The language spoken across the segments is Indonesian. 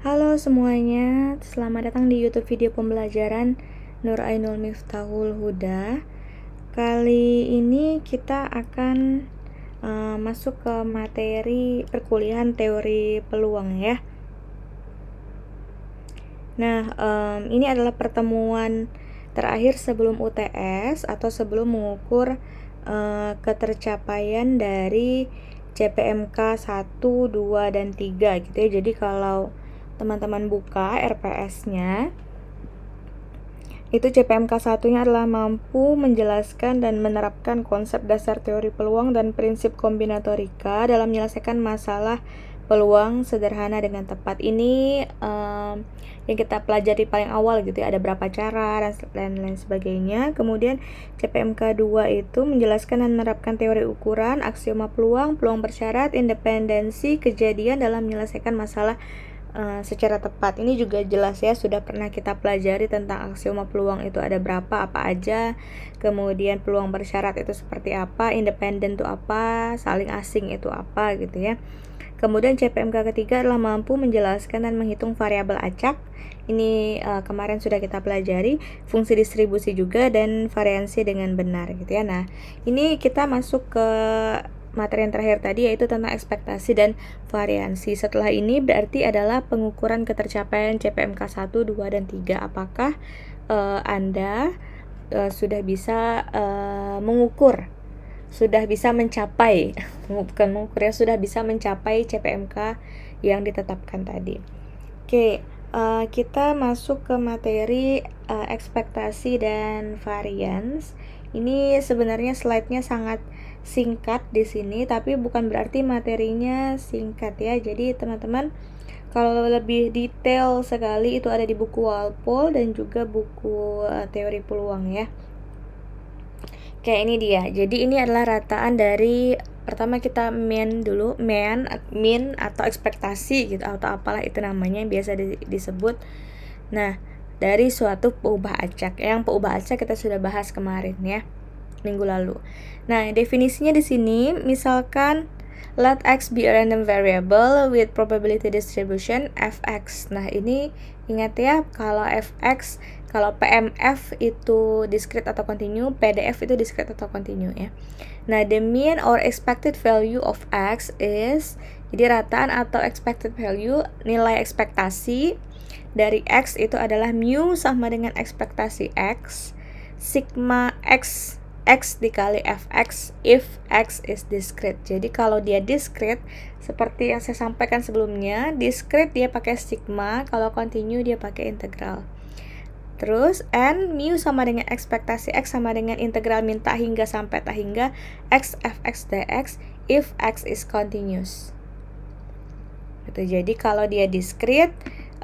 Halo semuanya, selamat datang di YouTube video pembelajaran Nur Ainul Miftahul Huda. Kali ini kita akan masuk ke materi perkuliahan teori peluang ya. Nah, ini adalah pertemuan terakhir sebelum UTS atau sebelum mengukur ketercapaian dari CPMK 1, 2, dan 3 gitu ya. Jadi kalau teman-teman buka RPS-nya, itu CPMK 1-nya adalah mampu menjelaskan dan menerapkan konsep dasar teori peluang dan prinsip kombinatorika dalam menyelesaikan masalah peluang sederhana dengan tepat. Ini yang kita pelajari paling awal gitu ya, ada berapa cara dan lain sebagainya. Kemudian CPMK 2 itu menjelaskan dan menerapkan teori ukuran, aksioma peluang, peluang bersyarat, independensi kejadian dalam menyelesaikan masalah secara tepat. Ini juga jelas ya, sudah pernah kita pelajari tentang aksioma peluang itu ada berapa, apa aja, kemudian peluang bersyarat itu seperti apa, independen itu apa, saling asing itu apa gitu ya. Kemudian CPMK ketiga adalah mampu menjelaskan dan menghitung variabel acak. Ini kemarin sudah kita pelajari, fungsi distribusi juga, dan variansi dengan benar gitu ya. Nah, ini kita masuk ke materi yang terakhir tadi, yaitu tentang ekspektasi dan variansi. Setelah ini berarti adalah pengukuran ketercapaian CPMK 1, 2, dan 3. Apakah Anda sudah bisa mengukur, sudah bisa mencapai, bukan mengukur ya, sudah bisa mencapai CPMK yang ditetapkan tadi. Oke, kita masuk ke materi ekspektasi dan varians. Ini sebenarnya slide-nya sangat singkat di sini, tapi bukan berarti materinya singkat ya. Jadi teman-teman kalau lebih detail sekali itu ada di buku Walpole dan juga buku teori peluang ya. Oke, ini dia. Jadi ini adalah rataan dari, pertama kita mean dulu, mean atau ekspektasi gitu, atau apalah itu namanya yang biasa disebut. Nah, dari suatu peubah acak. Yang peubah acak kita sudah bahas kemarin ya, minggu lalu. Nah, definisinya di sini misalkan let x be a random variable with probability distribution fx. Nah, ini ingat ya, kalau fx, kalau PMF itu discrete atau continue, PDF itu discrete atau continue ya. Nah, the mean or expected value of x is, jadi rataan atau expected value, nilai ekspektasi dari x itu adalah mu sama dengan ekspektasi x, sigma x dikali fx if x is discrete. Jadi kalau dia discrete, seperti yang saya sampaikan sebelumnya, discrete dia pakai sigma, kalau continue dia pakai integral. Terus n mu sama dengan ekspektasi x sama dengan integral min tak hingga sampai tak hingga x fx dx if x is continuous. Gitu. Jadi kalau dia discrete,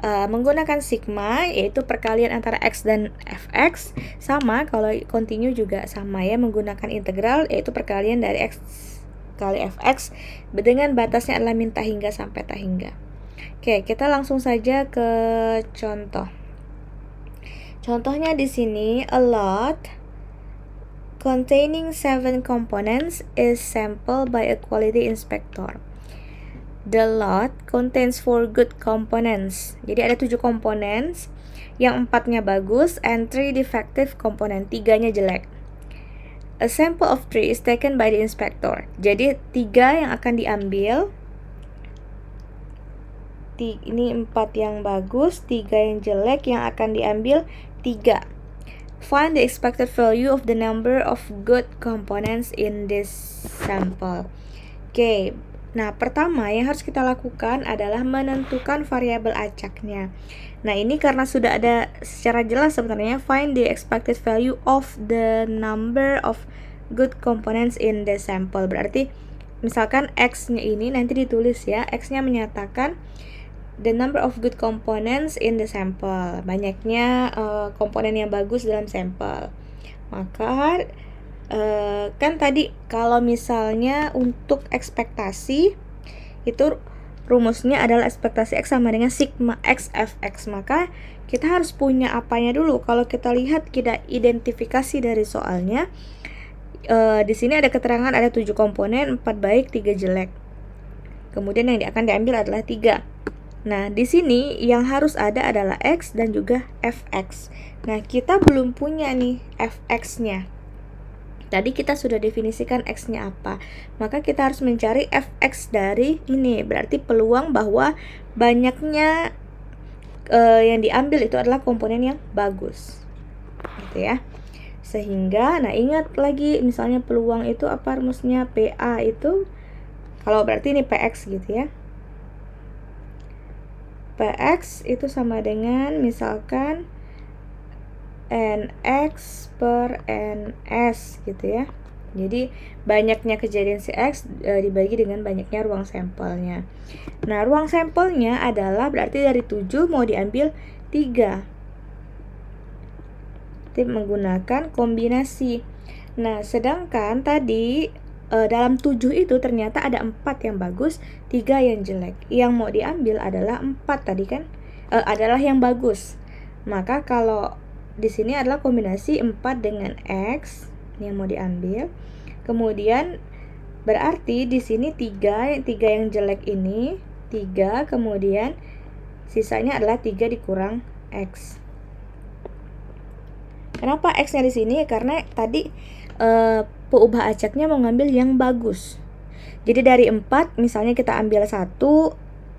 menggunakan sigma, yaitu perkalian antara x dan fx, sama kalau continue juga sama ya, menggunakan integral, yaitu perkalian dari x kali fx dengan batasnya adalah min tak hingga sampai tak hingga. Oke, kita langsung saja ke contoh. Contohnya di sini, a lot containing 7 components is sampled by a quality inspector. The lot contains 4 good components. Jadi ada 7 komponen, yang 4-nya bagus, and 3 defective komponen, 3-nya jelek. A sample of 3 is taken by the inspector. Jadi 3 yang akan diambil. Ini 4 yang bagus, 3 yang jelek, yang akan diambil 3. Find the expected value of the number of good components in this sample. Oke. Nah, pertama yang harus kita lakukan adalah menentukan variabel acaknya. Nah, ini karena sudah ada secara jelas sebenarnya, find the expected value of the number of good components in the sample. Berarti misalkan x-nya ini nanti ditulis ya, x-nya menyatakan the number of good components in the sample, banyaknya komponen yang bagus dalam sampel. Maka kan tadi kalau misalnya untuk ekspektasi itu rumusnya adalah ekspektasi x sama dengan sigma x fx, maka kita harus punya apanya dulu. Kalau kita lihat, kita identifikasi dari soalnya, di sini ada keterangan ada 7 komponen, 4 baik, 3 jelek. Kemudian yang akan diambil adalah 3. Nah, di sini yang harus ada adalah X dan juga Fx. Nah, kita belum punya nih Fx-nya. Tadi kita sudah definisikan X-nya apa. Maka kita harus mencari Fx dari ini. Berarti peluang bahwa banyaknya yang diambil itu adalah komponen yang bagus. Gitu ya. Sehingga, nah ingat lagi misalnya peluang itu apa rumusnya? PA itu, kalau berarti ini PX gitu ya. PX itu sama dengan misalkan NX per NS gitu ya. Jadi banyaknya kejadian si X dibagi dengan banyaknya ruang sampelnya. Nah, ruang sampelnya adalah berarti dari 7 mau diambil 3. Jadi menggunakan kombinasi. Nah, sedangkan tadi dalam 7 itu ternyata ada 4 yang bagus, 3 yang jelek. Yang mau diambil adalah 4 tadi kan, adalah yang bagus. Maka kalau di sini adalah kombinasi 4 dengan X yang mau diambil. Kemudian berarti di sini 3 yang jelek ini 3, kemudian sisanya adalah 3 dikurang X. Kenapa X-nya di sini? Karena tadi peubah acaknya mau ngambil yang bagus. Jadi dari 4 misalnya kita ambil 1,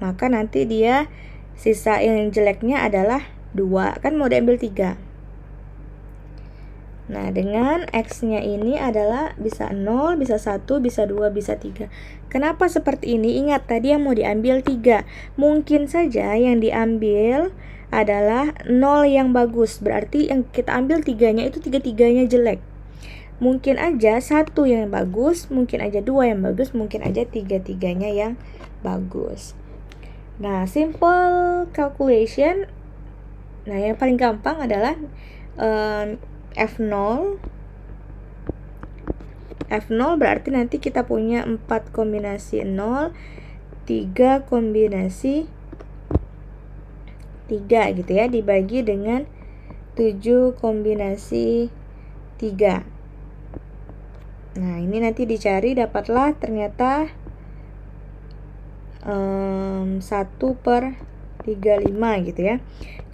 maka nanti dia sisa yang jeleknya adalah 2, kan mau diambil 3. Nah, dengan X-nya ini adalah bisa 0, bisa 1, bisa 2, bisa 3. Kenapa seperti ini? Ingat tadi yang mau diambil 3. Mungkin saja yang diambil adalah 0 yang bagus. Berarti yang kita ambil 3-nya itu 3-3-nya jelek. Mungkin aja 1 yang bagus, mungkin aja 2 yang bagus, mungkin aja 3-3-nya yang bagus. Nah, simple calculation. Nah, yang paling gampang adalah F0 berarti nanti kita punya 4 kombinasi 0, 3 kombinasi 3 gitu ya, dibagi dengan 7 kombinasi 3. Nah, ini nanti dicari, dapatlah ternyata 1 per 35 gitu ya.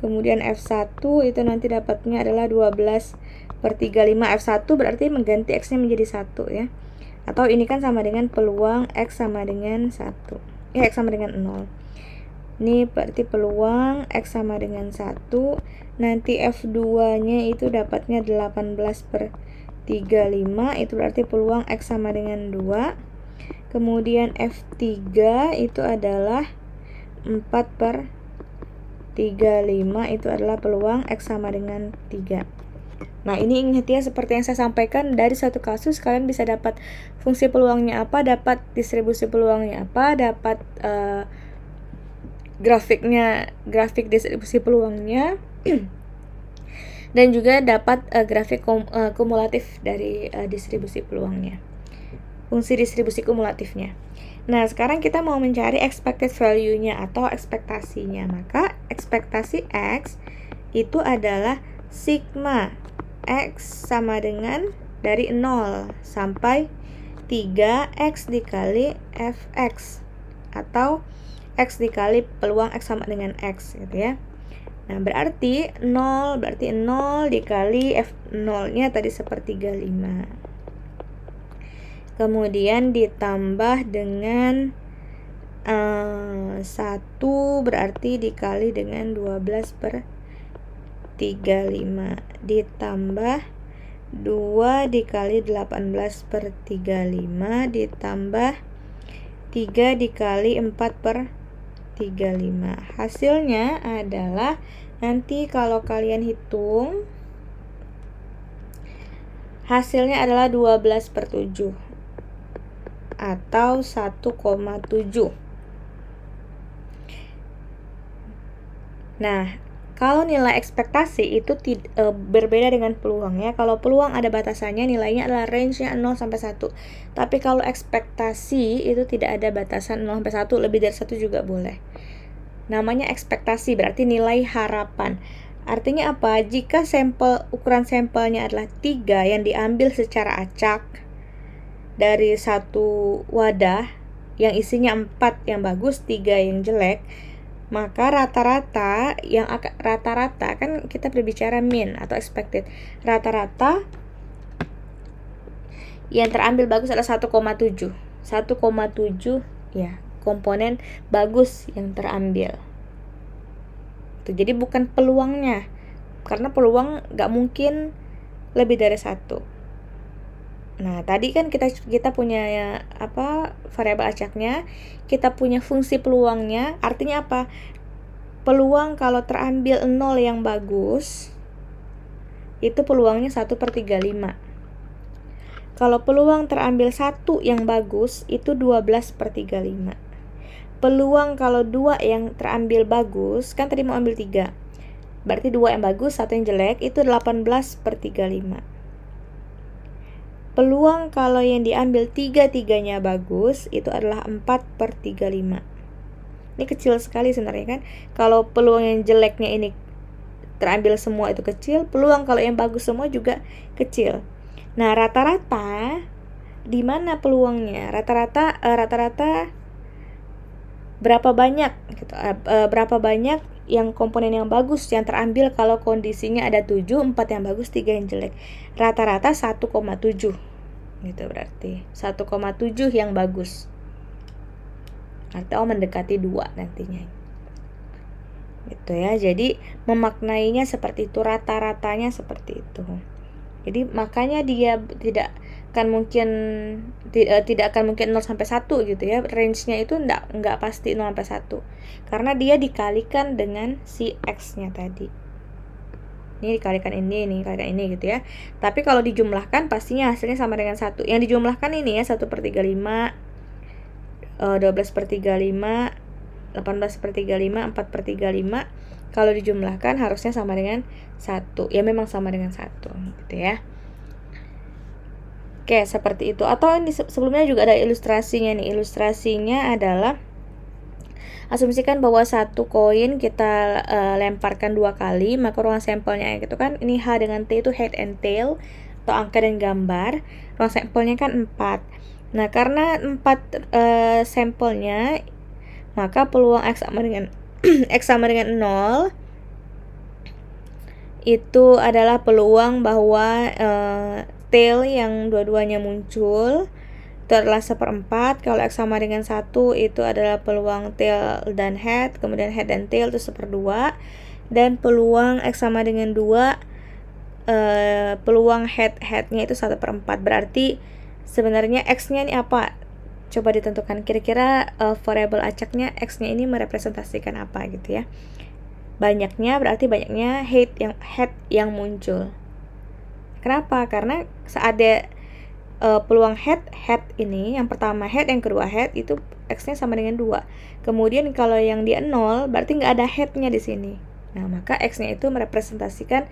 Kemudian F1 itu nanti dapatnya adalah 12 per 35. F1 berarti mengganti X-nya menjadi 1 ya. Atau ini kan sama dengan peluang X sama dengan 1. X sama dengan 0. Ini berarti peluang X sama dengan 1. Nanti F2-nya itu dapatnya 18 per 35. Itu berarti peluang X sama dengan 2. Kemudian F3 itu adalah 4 per 35, itu adalah peluang X sama dengan 3. Nah, ini ingat ya, seperti yang saya sampaikan, dari satu kasus kalian bisa dapat fungsi peluangnya apa, dapat distribusi peluangnya apa, dapat grafik distribusi peluangnya dan juga dapat grafik kumulatif dari distribusi peluangnya, fungsi distribusi kumulatifnya. Nah, sekarang kita mau mencari expected value-nya atau ekspektasinya. Maka ekspektasi X itu adalah sigma X sama dengan dari 0 sampai 3X dikali Fx, atau X dikali peluang X sama dengan X gitu ya. Nah, berarti 0 dikali F0-nya tadi 1/35. Kemudian ditambah dengan 1 berarti dikali dengan 12 per 35, ditambah 2 dikali 18 per 35, ditambah 3 dikali 4 per 35. Hasilnya adalah, nanti kalau kalian hitung, hasilnya adalah 12 per 7 atau 1,7. Nah, kalau nilai ekspektasi itu berbeda dengan peluang ya. Kalau peluang ada batasannya, nilainya adalah range-nya 0 sampai 1. Tapi kalau ekspektasi itu tidak ada batasan 0 sampai 1, lebih dari 1 juga boleh. Namanya ekspektasi, berarti nilai harapan. Artinya apa? Jika ukuran sampelnya adalah 3 yang diambil secara acak dari satu wadah yang isinya 4 yang bagus, 3 yang jelek, Maka rata-rata kan kita berbicara mean atau expected. Rata-rata yang terambil bagus adalah 1,7. 1,7 ya, komponen bagus yang terambil. Jadi bukan peluangnya. Karena peluang nggak mungkin lebih dari 1. Nah, tadi kan kita punya variabel acaknya, kita punya fungsi peluangnya. Artinya apa? Peluang kalau terambil 0 yang bagus, itu peluangnya 1/35. Kalau peluang terambil 1 yang bagus, itu 12/35. Peluang kalau 2 yang terambil bagus, kan tadi mau ambil 3. Berarti 2 yang bagus, 1 yang jelek, itu 18/35. Peluang kalau yang diambil 3-3-nya bagus, itu adalah 4/35. Ini kecil sekali sebenarnya kan. Kalau peluang yang jeleknya ini terambil semua itu kecil, peluang kalau yang bagus semua juga kecil. Nah, rata-rata di mana peluangnya? Rata-rata berapa banyak gitu. Berapa banyak yang komponen yang bagus yang terambil kalau kondisinya ada 7, 4 yang bagus, 3 yang jelek. Rata-rata 1,7 gitu, berarti 1,7 yang bagus atau mendekati 2 nantinya gitu ya. Jadi memaknainya seperti itu, rata-ratanya seperti itu. Jadi makanya dia tidak akan mungkin 0 sampai 1 gitu ya. Range-nya itu enggak pasti 0 sampai 1. Karena dia dikalikan dengan si X-nya tadi. Ini dikalikan ini gitu ya. Tapi kalau dijumlahkan pastinya hasilnya sama dengan 1. Yang dijumlahkan ini ya 1/35, 12/35, 18/35, 4/35. Kalau dijumlahkan harusnya sama dengan 1. Ya memang sama dengan 1 gitu ya. Oke, seperti itu. Atau ini sebelumnya juga ada ilustrasinya nih. Ilustrasinya adalah asumsikan bahwa satu koin kita lemparkan 2 kali, maka ruang sampelnya gitu kan. Ini H dengan T itu head and tail atau angka dan gambar. Ruang sampelnya kan 4. Nah, karena 4 sampelnya, maka peluang X sama dengan X sama dengan 0 itu adalah peluang bahwa tail yang dua-duanya muncul itu adalah 1/4. Kalau X sama dengan 1 itu adalah peluang tail dan head, kemudian head dan tail itu 1/2, dan peluang X sama dengan 2 peluang headnya itu 1/4. Berarti sebenarnya X-nya ini apa? Coba ditentukan, kira-kira variabel acaknya X-nya ini merepresentasikan apa gitu ya. Banyaknya berarti banyaknya head yang muncul. Kenapa? Karena saat ada peluang head ini, yang pertama head, yang kedua head, itu X-nya sama dengan 2. Kemudian kalau yang dia 0 berarti nggak ada head-nya di sini. Nah, maka X-nya itu merepresentasikan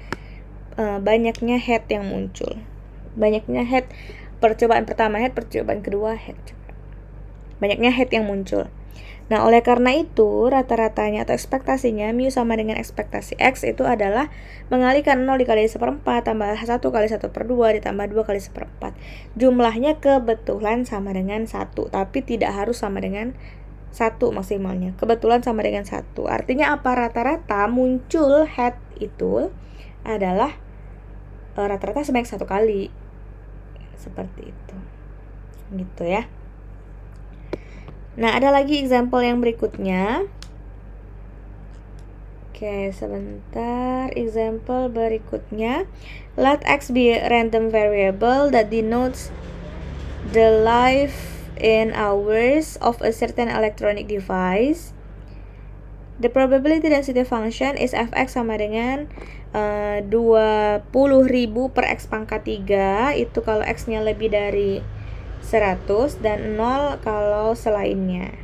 banyaknya head yang muncul. Banyaknya head, percobaan pertama head, percobaan kedua head juga. Banyaknya head yang muncul. Nah, oleh karena itu, rata-ratanya atau ekspektasinya mu sama dengan ekspektasi X itu adalah mengalikan 0 dikali 1/4 tambah 1 kali 1/2 ditambah 2 kali 1/4. Jumlahnya kebetulan sama dengan 1, tapi tidak harus sama dengan 1 maksimalnya. Kebetulan sama dengan 1. Artinya apa? Rata-rata muncul head itu adalah rata-rata sebanyak 1 kali. Seperti itu. Gitu ya. Nah, ada lagi example yang berikutnya. Oke, sebentar. Example berikutnya. Let X be a random variable that denotes the life in hours of a certain electronic device. The probability density function is fx sama dengan 20.000 per x pangkat 3. Itu kalau x-nya lebih dari 100 dan 0 kalau selainnya.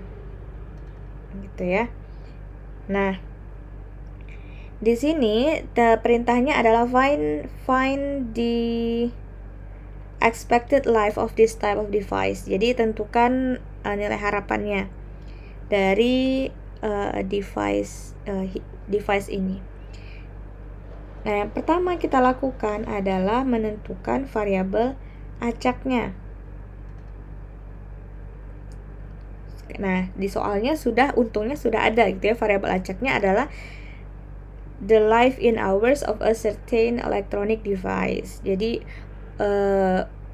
Gitu ya. Nah, di sini perintahnya adalah find the expected life of this type of device. Jadi tentukan nilai harapannya dari device ini. Nah, yang pertama kita lakukan adalah menentukan variabel acaknya. Nah, di soalnya untungnya sudah ada gitu ya, variabel acaknya adalah the life in hours of a certain electronic device. Jadi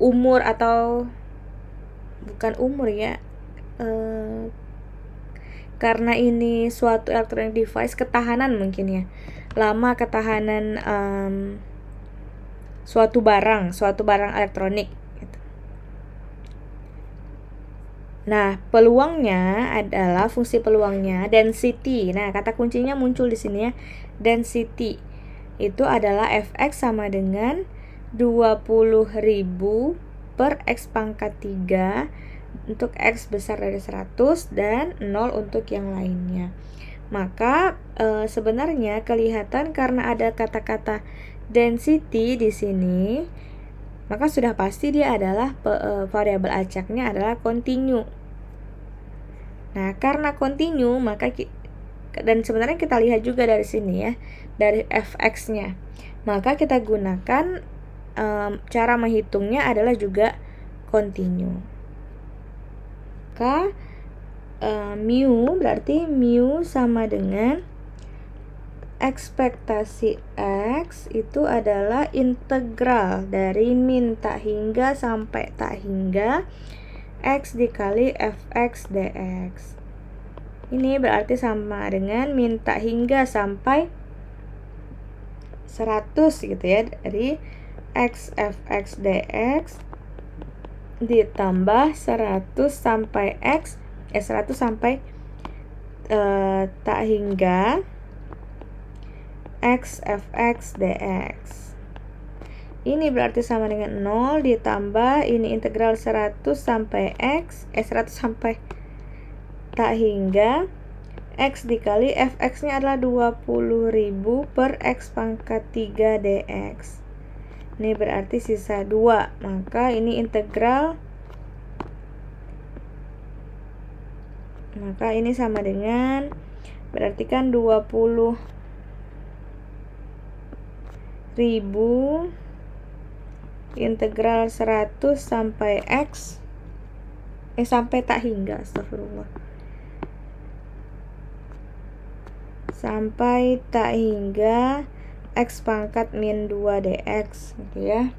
umur atau bukan umur ya, karena ini suatu electronic device, ketahanan mungkin ya, lama ketahanan suatu barang elektronik gitu. Nah, peluangnya adalah fungsi peluangnya density. Nah, kata kuncinya muncul di sini ya, density. Itu adalah fx sama dengan 20.000 per x pangkat 3 untuk x besar dari 100 dan 0 untuk yang lainnya. Maka sebenarnya kelihatan karena ada kata-kata density di sini, maka sudah pasti dia adalah variabel acaknya adalah continue. Nah, karena continue maka dan sebenarnya kita lihat juga dari sini ya, dari fx-nya. Maka kita gunakan cara menghitungnya adalah juga continue. Maka mu berarti mu sama dengan ekspektasi X itu adalah integral dari min tak hingga sampai tak hingga X dikali fx dx. Ini berarti sama dengan min tak hingga sampai 100 gitu ya, dari X fx dx ditambah 100 sampai X 100 sampai tak hingga X fx dx. Ini berarti sama dengan 0 ditambah ini integral 100 sampai X 100 sampai tak hingga X dikali fx nya adalah 20.000 per X pangkat 3 dx. Ini berarti sisa 2. Maka ini integral, maka ini sama dengan, berarti kan 20.000 integral 100 sampai X sampai tak hingga, astagfirullah, sampai tak hingga X pangkat min 2 dx gitu ya.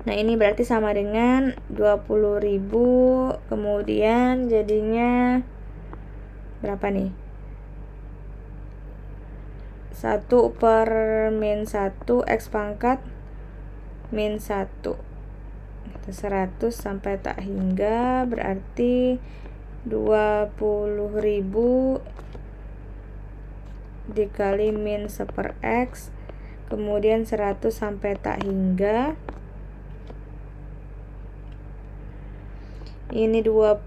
Nah, ini berarti sama dengan 20.000, kemudian jadinya berapa nih? 1 per min 1 X pangkat min 1 100 sampai tak hingga, berarti 20.000 dikali min 1 per X, kemudian 100 sampai tak hingga, ini 20.000,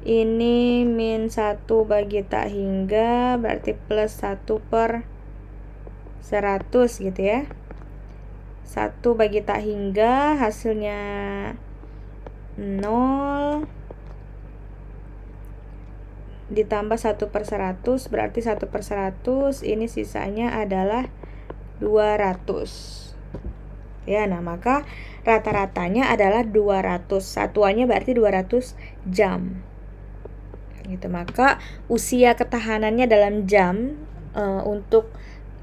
ini min 1 bagi tak hingga, berarti plus 1 per 100 gitu ya. 1 bagi tak hingga hasilnya 0 ditambah 1 per 100, berarti 1 per 100, ini sisanya adalah 200 ya. Nah, maka rata-ratanya adalah 200, satuannya berarti 200 jam gitu. Maka usia ketahanannya dalam jam untuk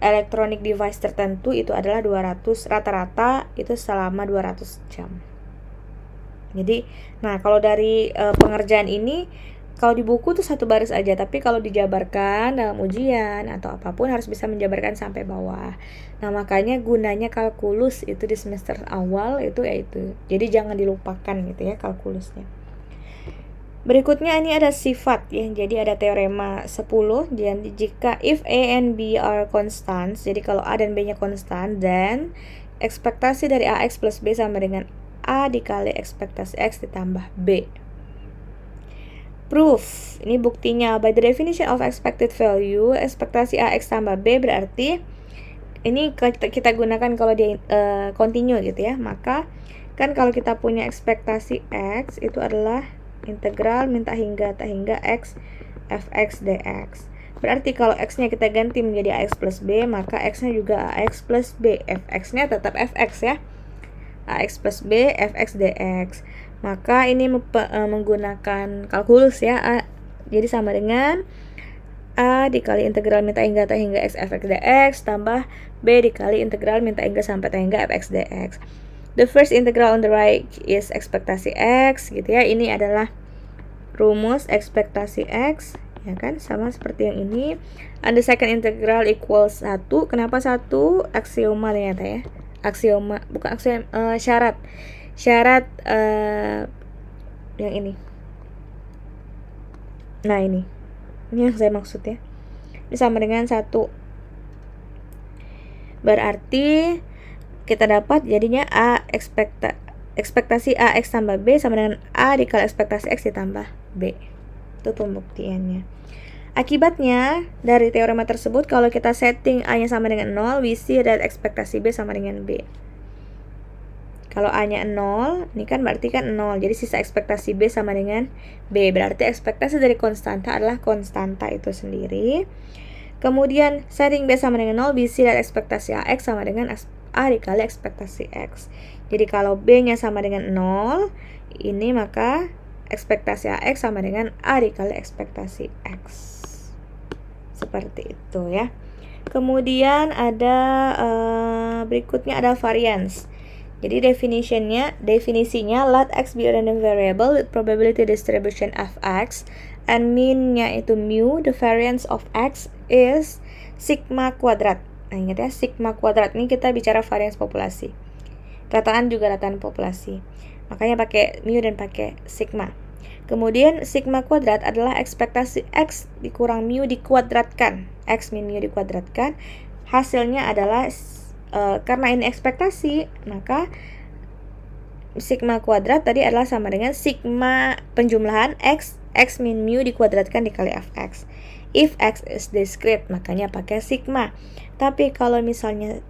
electronic device tertentu itu adalah 200, rata-rata itu selama 200 jam. Jadi, nah kalau dari pengerjaan ini, kalau di buku tuh satu baris aja, tapi kalau dijabarkan dalam ujian atau apapun harus bisa menjabarkan sampai bawah. Nah, makanya gunanya kalkulus itu di semester awal itu yaitu. Jadi jangan dilupakan gitu ya kalkulusnya. Berikutnya ini ada sifat ya. Jadi ada teorema 10. Jadi jika if A and B are constants, jadi kalau A dan B-nya konstan, dan ekspektasi dari AX plus B sama dengan A dikali ekspektasi X ditambah B. Proof, ini buktinya. By the definition of expected value, ekspektasi AX tambah B berarti ini kita gunakan kalau dia continue gitu ya. Maka kan kalau kita punya ekspektasi X itu adalah integral min tak hingga X fx dx. Berarti kalau X-nya kita ganti menjadi AX plus B, maka X-nya juga AX plus B. Fx-nya tetap Fx ya. AX plus B fx dx. Maka ini menggunakan kalkulus ya. Jadi sama dengan A dikali integral min tan hingga x fx dx tambah B dikali integral min tan sampai tan hingga fx dx. The first integral on the right is ekspektasi x gitu ya. Ini adalah rumus ekspektasi x ya kan, sama seperti yang ini. And the second integral equals 1. Kenapa 1? Aksioma ternyata ya. Aksioma, bukan aksioma, syarat yang ini. Nah, ini yang saya maksud ya. Ini sama dengan 1. Berarti kita dapat jadinya ekspektasi AX tambah B sama dengan A dikali ekspektasi X ditambah B. Itu pembuktiannya. Akibatnya dari teorema tersebut, kalau kita setting A nya sama dengan 0, we see that ekspektasi B sama dengan B. Kalau A nya 0, ini kan berarti kan 0, jadi sisa ekspektasi B sama dengan B. Berarti ekspektasi dari konstanta adalah konstanta itu sendiri. Kemudian setting B sama dengan 0, we see that ekspektasi AX sama dengan A dikali ekspektasi X. Jadi kalau B nya sama dengan 0, ini maka ekspektasi AX sama dengan A dikali ekspektasi X. Seperti itu ya. Kemudian ada berikutnya ada variance. Jadi definisinya let X be a random variable with probability distribution fx and mean-nya itu mu. The variance of X is sigma kuadrat. Nah, ingat ya, sigma kuadrat ini kita bicara varians populasi. Rataan juga rataan populasi. Makanya pakai mu dan pakai sigma. Kemudian sigma kuadrat adalah ekspektasi X dikurang mu dikuadratkan. X min mu dikuadratkan. Hasilnya adalah karena ini ekspektasi, maka sigma kuadrat tadi adalah sama dengan sigma penjumlahan X min mu dikuadratkan dikali fx. If X is discrete, makanya pakai sigma. Tapi kalau misalnya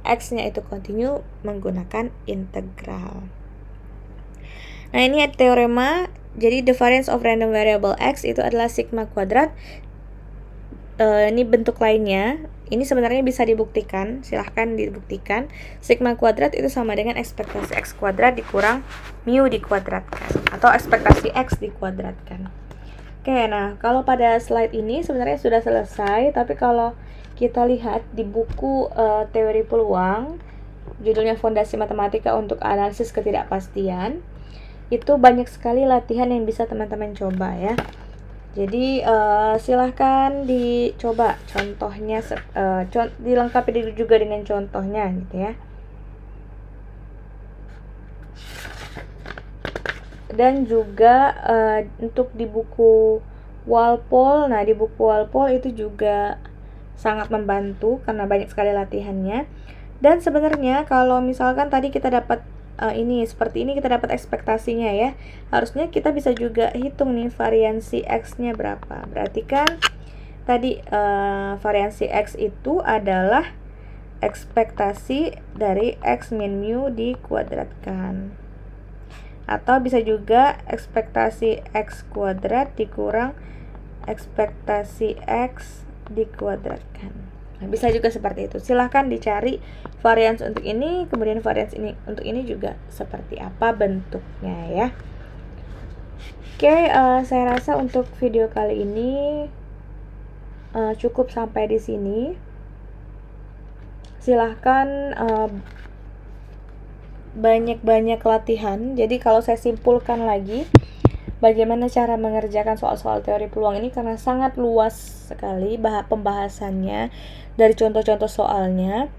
X-nya itu continue, menggunakan integral. Nah, ini teorema. Jadi the variance of random variable X itu adalah sigma kuadrat. Ini bentuk lainnya. Ini sebenarnya bisa dibuktikan. Silahkan dibuktikan. Sigma kuadrat itu sama dengan ekspektasi X kuadrat dikurang mu dikuadratkan, atau ekspektasi X dikuadratkan. Oke, nah kalau pada slide ini sebenarnya sudah selesai. Tapi kalau kita lihat di buku teori peluang, judulnya Fondasi Matematika untuk Analisis Ketidakpastian, itu banyak sekali latihan yang bisa teman-teman coba ya. Jadi silahkan dicoba contohnya, dilengkapi juga dengan contohnya gitu ya. Dan juga untuk di buku Walpole, nah di buku Walpole itu juga sangat membantu karena banyak sekali latihannya. Dan sebenarnya kalau misalkan tadi kita dapat ini seperti ini, kita dapat ekspektasinya ya, harusnya kita bisa juga hitung nih variansi X nya berapa. Berarti kan tadi variansi X itu adalah ekspektasi dari X min mu dikuadratkan, atau bisa juga ekspektasi X kuadrat dikurang ekspektasi X dikuadratkan. Nah, bisa juga seperti itu. Silahkan dicari varians untuk ini, kemudian varians ini untuk ini juga seperti apa bentuknya ya. Oke, saya rasa untuk video kali ini cukup sampai di sini. Silahkan banyak-banyak latihan. Jadi kalau saya simpulkan lagi bagaimana cara mengerjakan soal-soal teori peluang ini, karena sangat luas sekali pembahasannya dari contoh-contoh soalnya.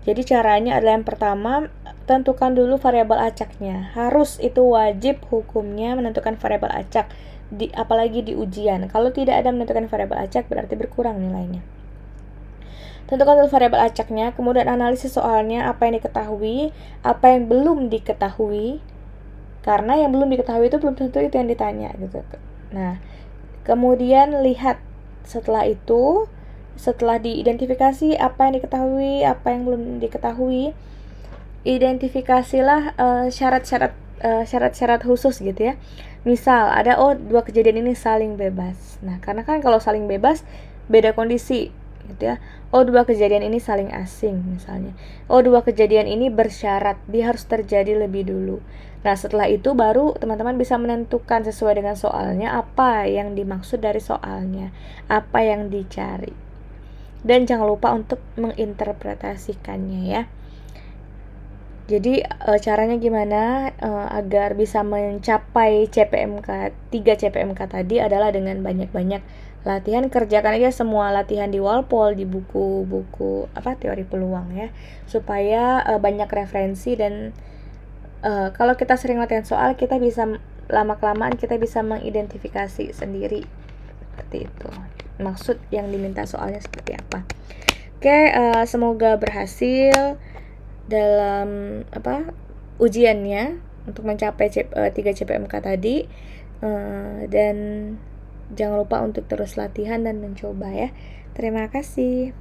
Jadi caranya adalah yang pertama, tentukan dulu variabel acaknya. Harus, itu wajib hukumnya menentukan variabel acak, apalagi di ujian. Kalau tidak ada menentukan variabel acak berarti berkurang nilainya. Tentukan dulu variabel acaknya, kemudian analisis soalnya, apa yang diketahui, apa yang belum diketahui. Karena yang belum diketahui itu belum tentu itu yang ditanya gitu. Nah, kemudian lihat setelah itu, setelah diidentifikasi apa yang diketahui, apa yang belum diketahui, identifikasilah syarat-syarat khusus gitu ya. Misal ada dua kejadian ini saling bebas. Nah, karena kan kalau saling bebas beda kondisi gitu ya. Oh, dua kejadian ini saling asing misalnya. Oh, dua kejadian ini bersyarat, dia harus terjadi lebih dulu. Nah, setelah itu baru teman-teman bisa menentukan sesuai dengan soalnya apa yang dimaksud dari soalnya, apa yang dicari. Dan jangan lupa untuk menginterpretasikannya ya. Jadi caranya gimana agar bisa mencapai CPMK 3 CPMK tadi adalah dengan banyak-banyak latihan. Kerjakan aja semua latihan di Walpole, di buku-buku teori peluang ya, supaya banyak referensi. Dan kalau kita sering latihan soal, kita bisa lama-kelamaan kita bisa mengidentifikasi sendiri seperti itu, maksud yang diminta soalnya seperti apa. Oke, semoga berhasil dalam ujiannya untuk mencapai 3 CPMK tadi, dan jangan lupa untuk terus latihan dan mencoba ya. Terima kasih.